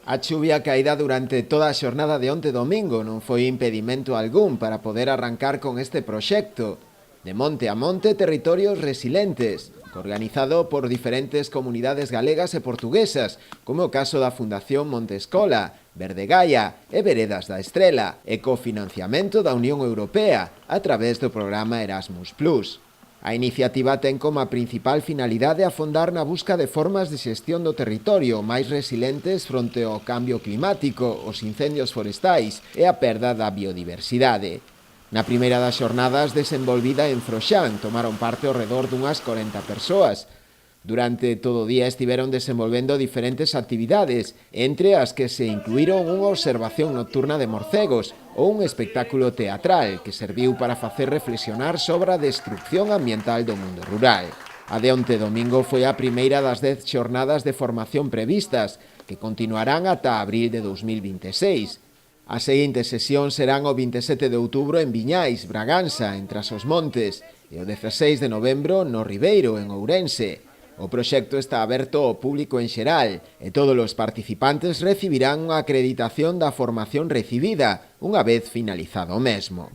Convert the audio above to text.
A chuvia caída durante toda a xornada de onte domingo non foi impedimento algún para poder arrancar con este proxecto. De monte a monte, territorios resilientes, organizado por diferentes comunidades galegas e portuguesas, como o caso da Fundación Monte Escola, Verde Gaia e Veredas da Estrela, e cofinanciamento da Unión Europea a través do programa Erasmus+. A iniciativa ten como principal finalidade afondar na busca de formas de xestión do territorio máis resilientes fronte ao cambio climático, os incendios forestais e a perda da biodiversidade. Na primeira das xornadas desenvolvida en Froxán tomaron parte ao redor dunhas 40 persoas. Durante todo o día estiveron desenvolvendo diferentes actividades, entre as que se incluíron unha observación nocturna de morcegos ou un espectáculo teatral que serviu para facer reflexionar sobre a destrucción ambiental do mundo rural. A de onte domingo foi a primeira das 10 xornadas de formación previstas, que continuarán ata abril de 2026. As seguintes sesións serán o 27 de outubro en Viñais, Braganza, en Trás-os-Montes, e o 16 de novembro no Ribeiro, en Ourense. O proxecto está aberto ao público en xeral e todos os participantes recibirán unha acreditación da formación recibida unha vez finalizado o mesmo.